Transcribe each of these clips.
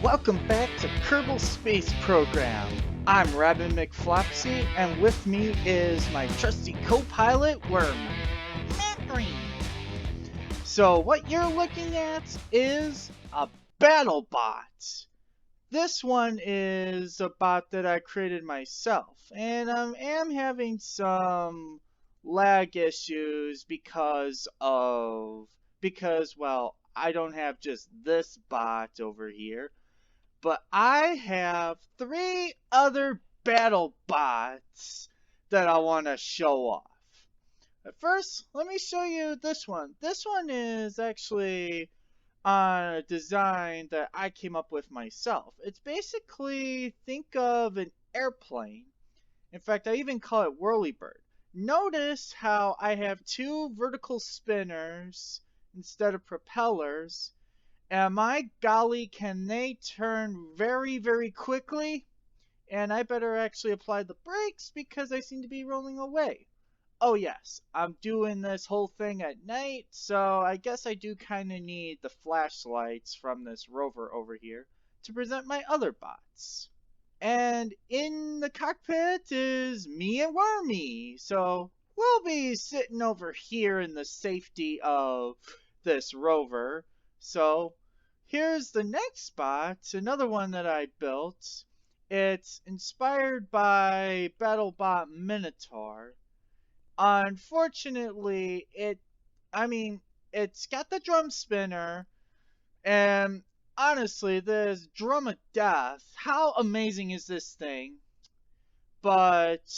Welcome back to Kerbal Space Program. I'm Rabbit McFlopsy, and with me is my trusty co-pilot, Wormy. So what you're looking at is a Battlebot. This one is a bot that I created myself, and I am having some lag issues because I don't have just this bot over here, but I have 3 other battle bots that I want to show off. But first, let me show you this one. This one is actually on a design that I came up with myself. It's basically, think of an airplane. In fact, I even call it Whirlybird. Notice how I have 2 vertical spinners instead of propellers. And my golly, can they turn very, very quickly? And I better actually apply the brakes because I seem to be rolling away. Oh yes, I'm doing this whole thing at night, so I guess I do kind of need the flashlights from this rover over here to present my other bots. And in the cockpit is me and Wormy, so we'll be sitting over here in the safety of this rover. So here's the next spot, another one that I built. It's inspired by Battlebot Minotaur. Unfortunately, it's got the drum spinner, and honestly, this drum of death, how amazing is this thing? But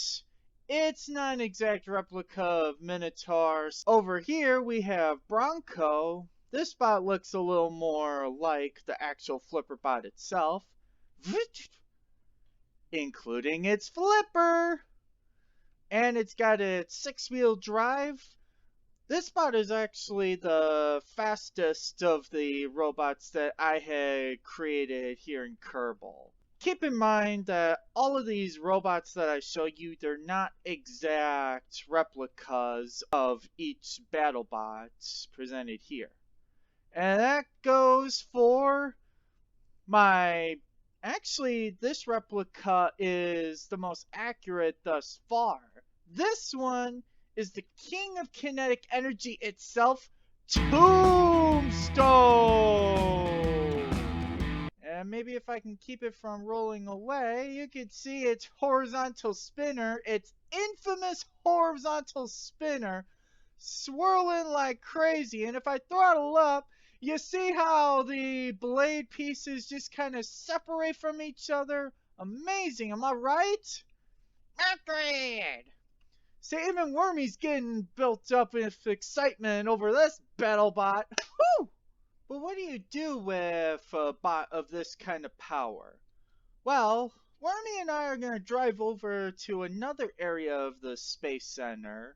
it's not an exact replica of Minotaur. Over here, we have Bronco. This bot looks a little more like the actual flipper bot itself, including its flipper. And it's got its 6-wheel drive. This bot is actually the fastest of the robots that I had created here in Kerbal. Keep in mind that all of these robots that I show you, they're not exact replicas of each BattleBot presented here. And that goes for my... Actually, this replica is the most accurate thus far. This one is the king of kinetic energy itself, Tombstone! And maybe if I can keep it from rolling away, you can see its horizontal spinner, its infamous horizontal spinner, swirling like crazy. And if I throttle up, you see how the blade pieces just kind of separate from each other? Amazing, am I right? Upgrade! See, even Wormy's getting built up with excitement over this BattleBot. Whew! But what do you do with a bot of this kind of power? Well, Wormy and I are going to drive over to another area of the Space Center.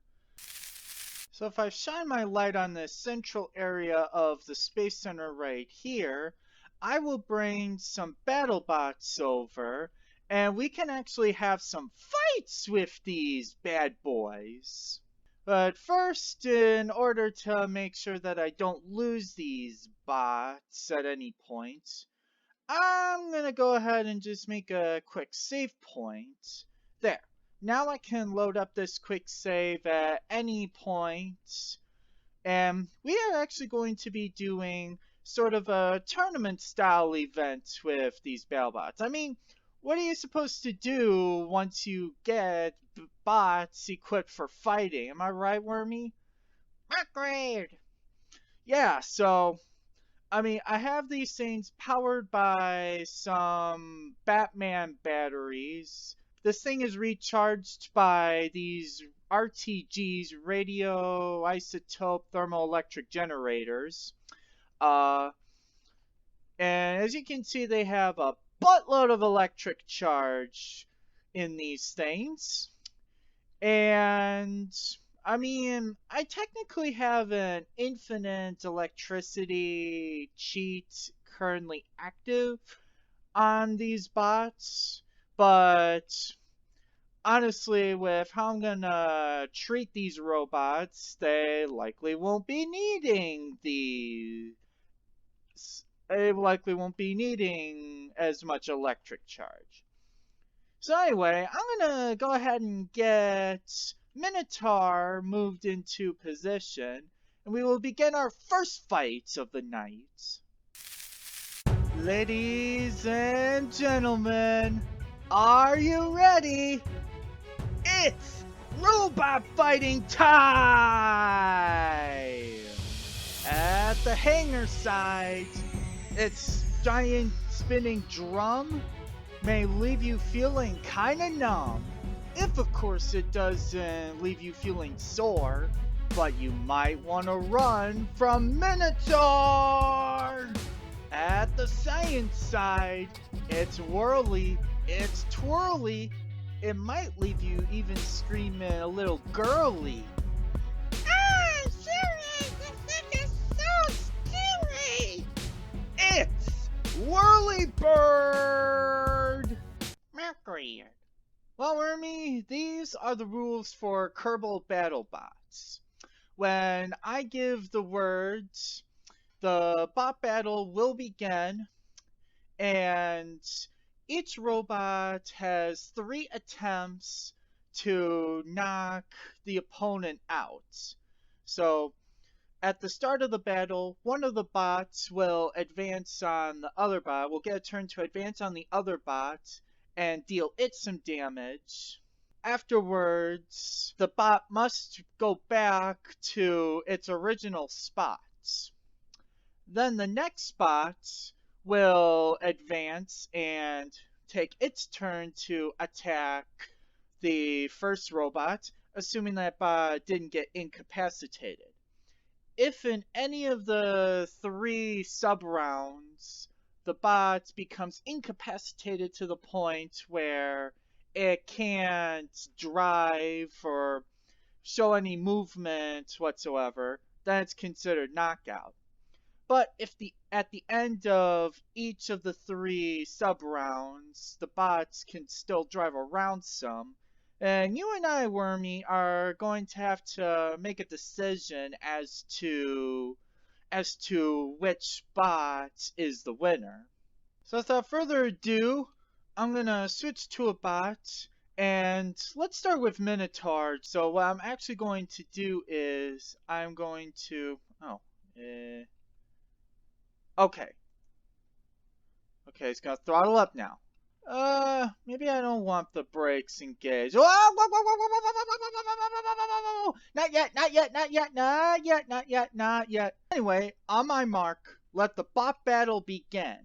So if I shine my light on the central area of the Space Center right here, I will bring some BattleBots over, and we can actually have some fights with these bad boys. But first, in order to make sure that I don't lose these bots at any point, I'm gonna go ahead and just make a quick save point. There. Now I can load up this quick save at any point. And we are actually going to be doing sort of a tournament style event with these BattleBots. I mean, what are you supposed to do once you get bots equipped for fighting? Am I right, Wormy? Upgrade! Yeah, so, I have these things powered by some Batman batteries. This thing is recharged by these RTGs, radioisotope thermoelectric generators. And as you can see, they have a buttload of electric charge in these things. And I technically have an infinite electricity cheat currently active on these bots, but honestly, with how I'm gonna treat these robots, they likely won't be needing the it likely won't be needing as much electric charge. So anyway, I'm gonna go ahead and get Minotaur moved into position, and we will begin our first fight of the night. Ladies and gentlemen, are you ready? It's robot fighting time! At the hangar side, its giant spinning drum may leave you feeling kinda numb. If, of course, it doesn't leave you feeling sore, but you might want to run from Minotaur! At the science side, it's whirly, it's twirly, it might leave you even screaming a little girly. Ah, Siri, this thing is so scary! It's Whirlybird! Mercury. Well, Wormy, these are the rules for Kerbal Battlebots. When I give the words, the bot battle will begin, and each robot has 3 attempts to knock the opponent out. So, at the start of the battle, one of the bots will advance on the other bot, will get a turn to advance on the other bot and deal it some damage. Afterwards, the bot must go back to its original spot. Then the next bot will advance and take its turn to attack the first robot, assuming that bot didn't get incapacitated. If in any of the 3 sub-rounds the bot becomes incapacitated to the point where it can't drive or show any movement whatsoever, then it's considered knockout. But if at the end of each of the 3 sub-rounds, the bots can still drive around some, and you and I, Wormy, are going to have to make a decision as to which bot is the winner. So without further ado, I'm gonna switch to a bot, and let's start with Minotaur. So what I'm actually going to do is I'm going to okay, it's gonna throttle up now. Maybe I don't want the brakes engaged. Not yet, not yet, not yet, not yet, not yet, not yet. Anyway, on my mark, let the bot battle begin.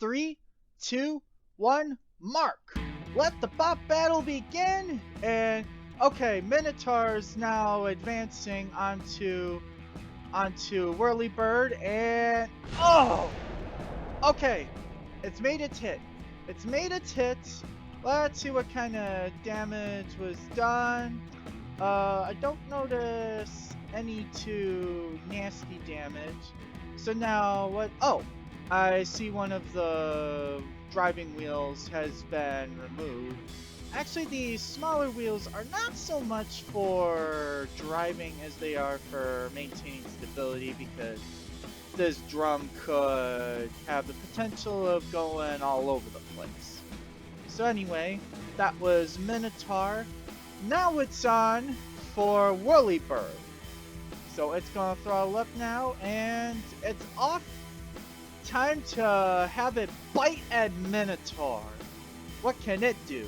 3, 2, 1, mark! Let the bot battle begin, and okay, Minotaur's now advancing onto Whirlybird, and oh! Okay, it's made its hit. It's made its hit. Let's see what kind of damage was done. I don't notice any too nasty damage. So now what? Oh, I see one of the driving wheels has been removed. Actually, the smaller wheels are not so much for driving as they are for maintaining stability, because this drum could have the potential of going all over the place. So anyway, that was Minotaur. Now it's on for Whirlybird. So it's gonna throttle up now, and it's off. Time to have it bite at Minotaur. What can it do?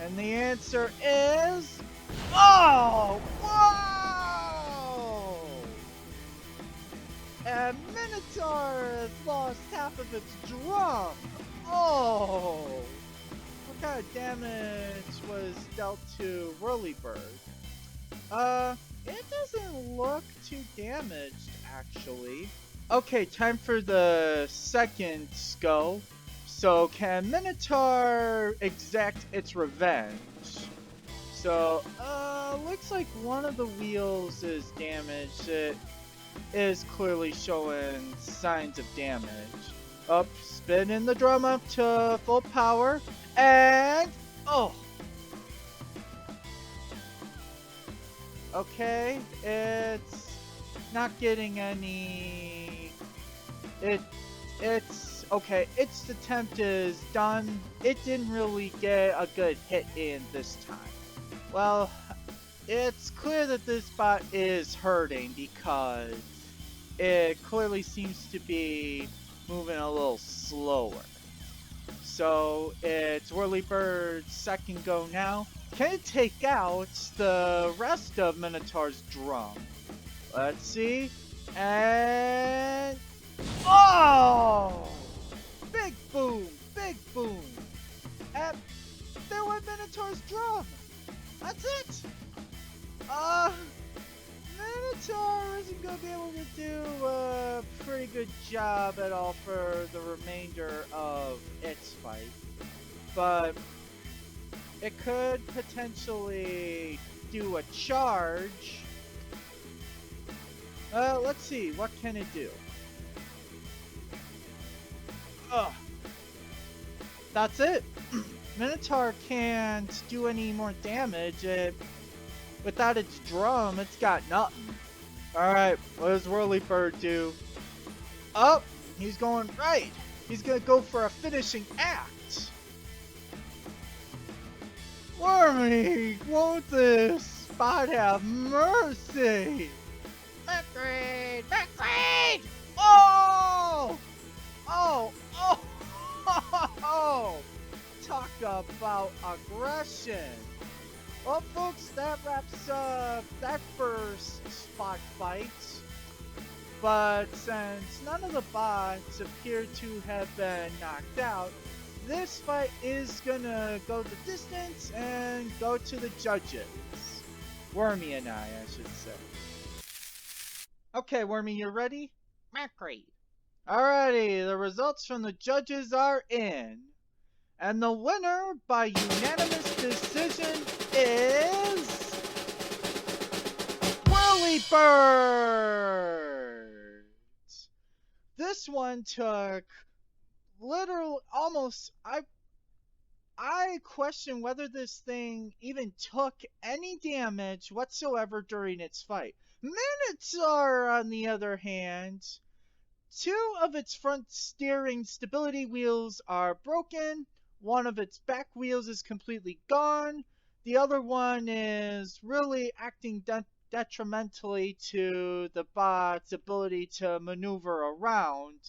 And the answer is... oh! Whoa! And Minotaur has lost half of its drum. Oh! What kind of damage was dealt to Whirlybird? It doesn't look too damaged, actually. Okay, time for the second go. So, can Minotaur exact its revenge? So, looks like one of the wheels is damaged. It is clearly showing signs of damage. Up, spinning the drum up to full power, and oh! Okay, it's not getting any... It It's okay. Its attempt is done. It didn't really get a good hit in this time. Well, it's clear that this bot is hurting because it clearly seems to be moving a little slower. So it's Whirlybird's second go now. Can it take out the rest of Minotaur's drum? Let's see. And oh! Big boom! Big boom! And there went Minotaur's drum! That's it! Minotaur isn't gonna be able to do a pretty good job at all for the remainder of its fight. But it could potentially do a charge. Let's see, what can it do? Ugh. That's it. Minotaur can't do any more damage. Without its drum, it's got nothing. Alright, what does Whirlybird do? Oh, he's going right. He's gonna go for a finishing act. Wormy, won't this spot have mercy? Backgrade! Backgrade! Oh! Oh! Oh! Oh! Talk about aggression. Well, folks, that wraps up that first spot fight. But since none of the bots appear to have been knocked out, this fight is gonna go the distance and go to the judges. Wormy and I should say. Okay, Wormy, you ready? Great. Alrighty, the results from the judges are in. And the winner by unanimous decision is Whirlybird! This one took literal almost I question whether this thing even took any damage whatsoever during its fight. Minotaur, on the other hand, two of its front steering stability wheels are broken. One of its back wheels is completely gone. The other one is really acting detrimentally to the bot's ability to maneuver around.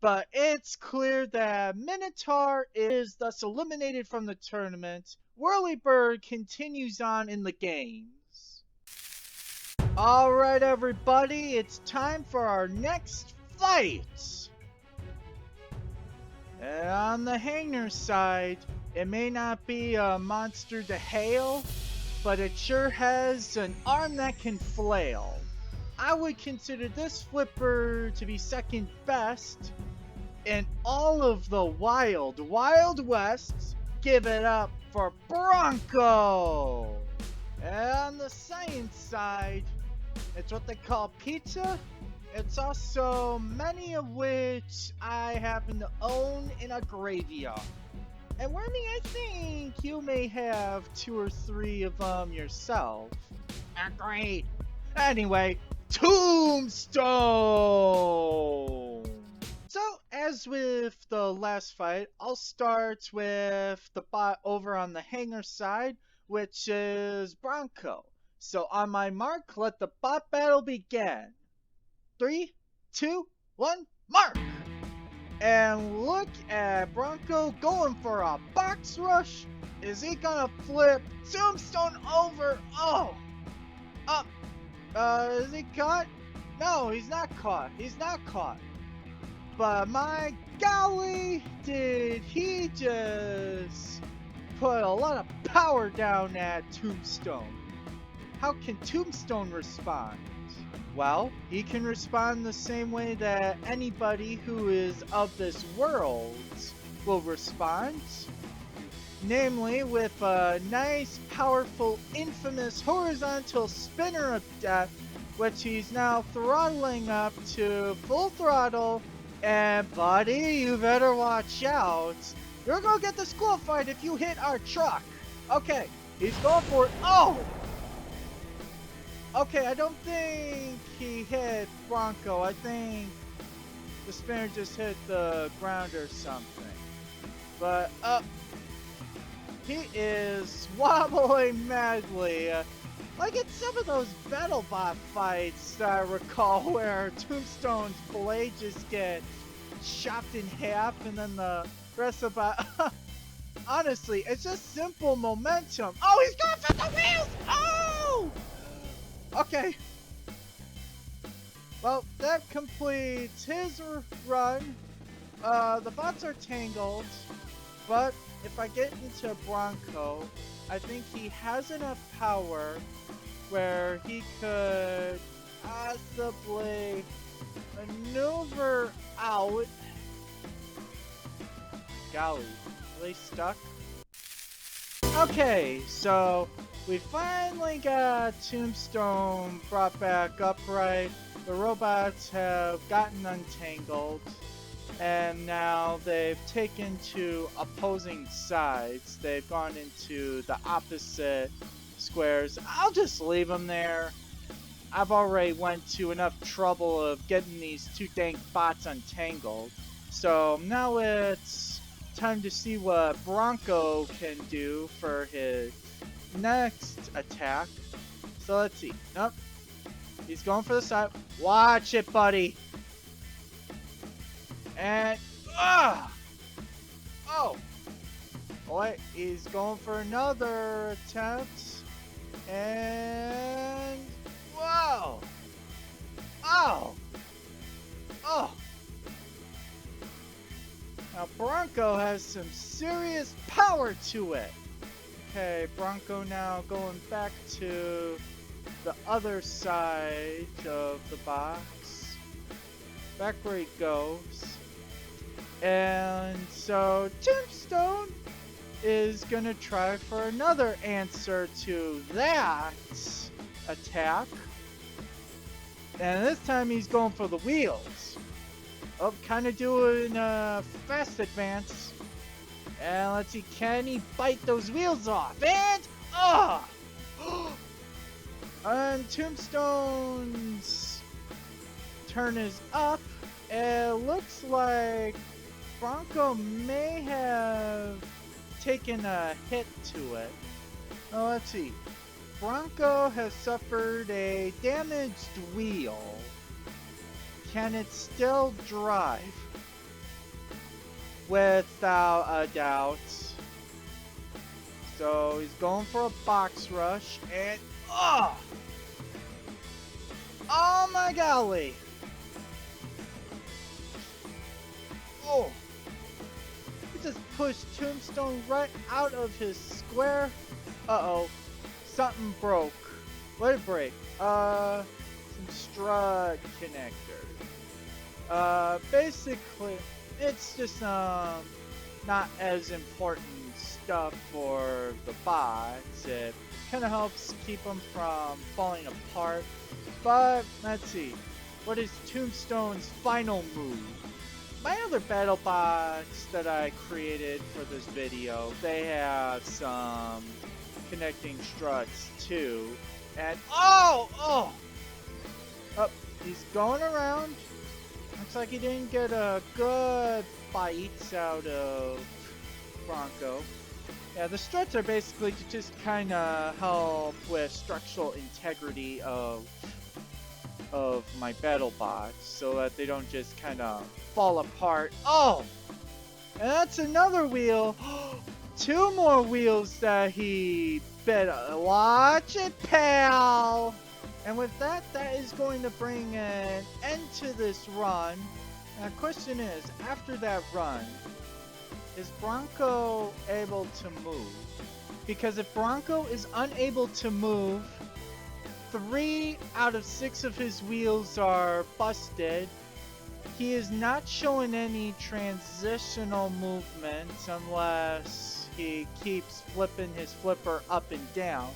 But it's clear that Minotaur is thus eliminated from the tournament. Whirlybird continues on in the games. Alright everybody, it's time for our next fight! And on the hanger side, it may not be a monster to hail, but it sure has an arm that can flail. I would consider this flipper to be second best in all of the Wild West. Give it up for Bronco! And on the science side, it's what they call pizza. It's also many of which I happen to own in a graveyard. And Wormy, I think you may have 2 or 3 of them yourself. Great. Anyway, Tombstone! So, as with the last fight, I'll start with the bot over on the hanger side, which is Bronco. So on my mark, let the bot battle begin. 3, 2, 1, mark! And look at Bronco going for a box rush. Is he gonna flip Tombstone over? Oh! Up! Is he caught? No, he's not caught. He's not caught. But my golly, did he just put a lot of power down at Tombstone. How can Tombstone respond? Well, he can respond the same way that anybody who is of this world will respond. Namely, with a nice, powerful, infamous horizontal spinner of death, which he's now throttling up to full throttle. And buddy, you better watch out. You're gonna get disqualified if you hit our truck. Okay, he's going for it. Oh! Okay, I don't think he hit Bronco. I think the spinner just hit the ground or something. But, he is wobbling madly. Like in some of those Battlebot fights that I recall where Tombstone's blade just get chopped in half and then the rest of the honestly, it's just simple momentum. Oh, he's going for the wheels! Oh! Okay. Well, that completes his run. The bots are tangled, but if I get into Bronco, I think he has enough power where he could possibly maneuver out. Golly, are they stuck? Okay, so we finally got Tombstone brought back upright. The robots have gotten untangled, and now they've taken to opposing sides. They've gone into the opposite squares. I'll just leave them there. I've already went to enough trouble of getting these two dang bots untangled. So now it's time to see what Bronco can do for his next attack. So let's see. Nope. He's going for the side. Watch it, buddy. And oh, wait, he's going for another attempt. And whoa, oh. Now Bronco has some serious power to it. Okay, Bronco now going back to the other side of the box. Back where he goes. And so Tombstone is gonna try for another answer to that attack. And this time he's going for the wheels. Oh, kind of doing a fast advance. And let's see, can he bite those wheels off? And and Tombstone's turn is up. It looks like Bronco may have taken a hit to it. Oh, let's see. Bronco has suffered a damaged wheel. Can it still drive? Without a doubt. So he's going for a box rush and oh my golly. Oh, he just pushed Tombstone right out of his square. Uh-oh, something broke. What did it break? Some strut connectors. Basically, it's just not as important stuff for the bots. It kind of helps keep them from falling apart. But let's see, what is Tombstone's final move? My other Battlebots that I created for this video, they have some connecting struts too. And oh, he's going around. Looks like he didn't get a good bite out of Bronco. Yeah, the struts are basically to just kind of help with structural integrity of my Battlebots, so that they don't just kind of fall apart. Oh, and that's another wheel. Two more wheels that he bit. Watch it, pal. And with that, that is going to bring an end to this run. Now, the question is, after that run, is Bronco able to move? Because if Bronco is unable to move, 3 out of 6 of his wheels are busted. He is not showing any transitional movements unless he keeps flipping his flipper up and down.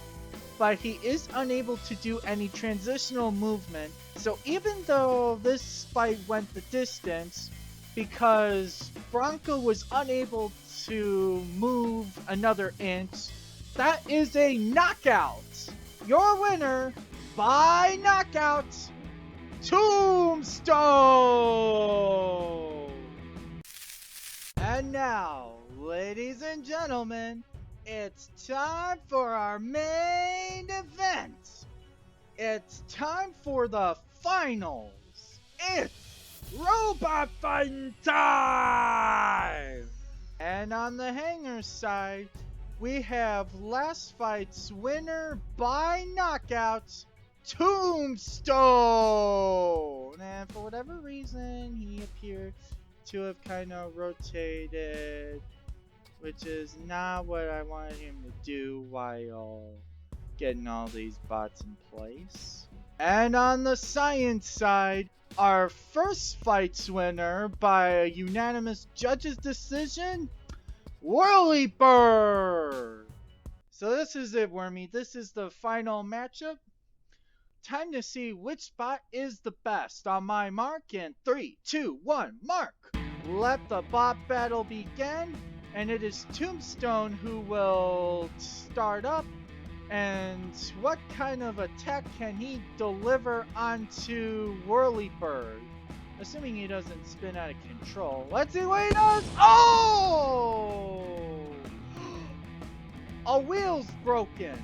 But he is unable to do any transitional movement. So even though this fight went the distance, because Bronco was unable to move another inch, that is a knockout. Your winner by knockout, Tombstone! And now, ladies and gentlemen, it's time for our main event. It's time for the finals. It's robot fighting time! And on the hanger side, we have last fight's winner by knockouts, Tombstone! And for whatever reason, he appeared to have kind of rotated, which is not what I wanted him to do while getting all these bots in place. And on the science side, our first fight's winner by a unanimous judge's decision, Whirlybird! So this is it, Wormy. This is the final matchup. Time to see which bot is the best. On my mark, in 3, 2, 1, mark! Let the bot battle begin, and it is Tombstone who will start up. And what kind of attack can he deliver onto Whirlybird? Assuming he doesn't spin out of control. Let's see what he does! Oh! A wheel's broken.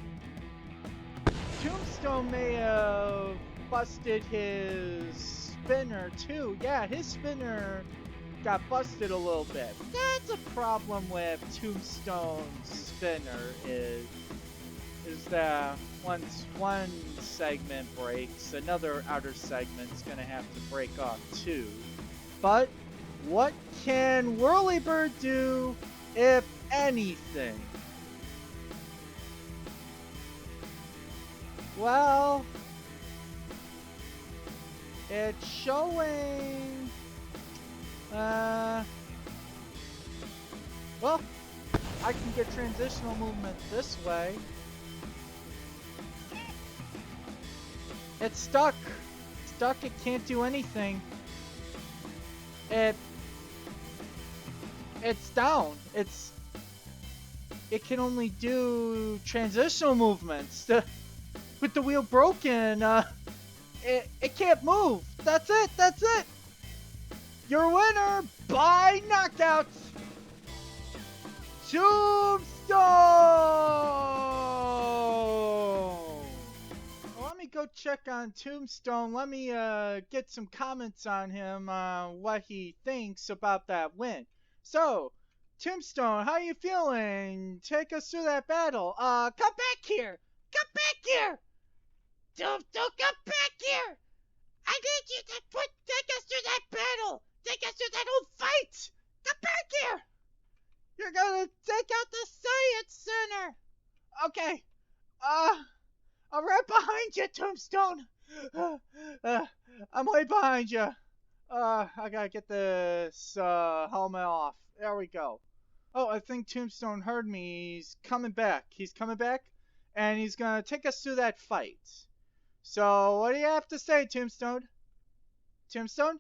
Tombstone may have busted his spinner too. Yeah, his spinner got busted a little bit. That's a problem with Tombstone's spinner is that once one segment breaks, another outer segment's gonna have to break off too. But what can Whirlybird do, if anything? Well, it's showing, well, I can get transitional movement this way. It's stuck. Stuck, it can't do anything. It's down. It can only do transitional movements. With the wheel broken, it can't move. That's it. That's it. Your winner by knockouts, Tombstone. Let me go check on Tombstone. Let me get some comments on him, what he thinks about that win. So, Tombstone, how you feeling? Take us through that battle. Come back here. Come back here. Tombstone, come back here. I need you to take us through that battle. Take us through that whole fight. Come back here. You're gonna take out the science center. Okay. I'm right behind you, Tombstone. I'm way behind you. I gotta get this helmet off. There we go. Oh, I think Tombstone heard me. He's coming back. He's coming back, and he's gonna take us through that fight. So, what do you have to say, Tombstone? Tombstone?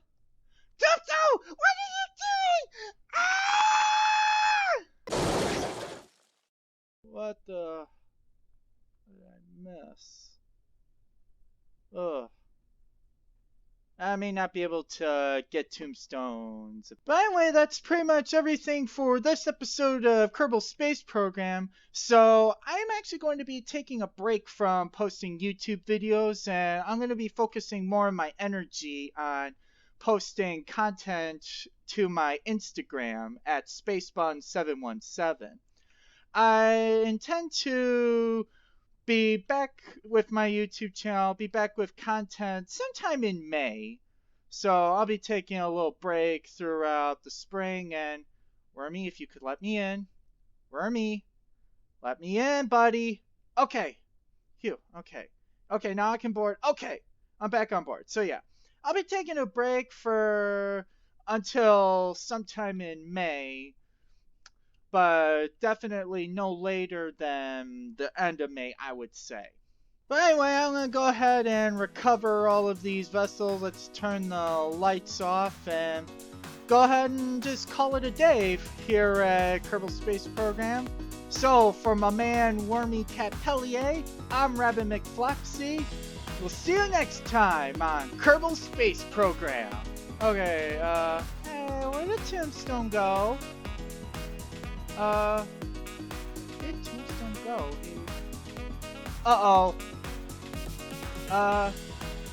Tombstone! What are you doing? Ah! What the... What did I miss? Ugh. I may not be able to get Tombstones. But anyway, that's pretty much everything for this episode of Kerbal Space Program. So I'm actually going to be taking a break from posting YouTube videos, and I'm going to be focusing more of my energy on posting content to my Instagram at Spacebun717. I intend to be back with my YouTube channel, be back with content sometime in May. So I'll be taking a little break throughout the spring, and Wormy, if you could let me in. Wormy, let me in, buddy. Okay. Phew, okay. Okay, now I can board. Okay, I'm back on board. So yeah, I'll be taking a break until sometime in May. But definitely no later than the end of May, I would say. But anyway, I'm going to go ahead and recover all of these vessels. Let's turn the lights off and go ahead and just call it a day here at Kerbal Space Program. So, for my man Wormy Capellier, I'm Rabbit McFlopsy. We'll see you next time on Kerbal Space Program. Okay, hey, where did Tombstone go? Did Tombstone go? Uh-oh.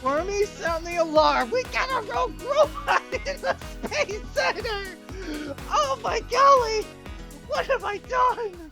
Wormy, sound the alarm! We got a rogue robot in the Space Center! Oh my golly! What have I done?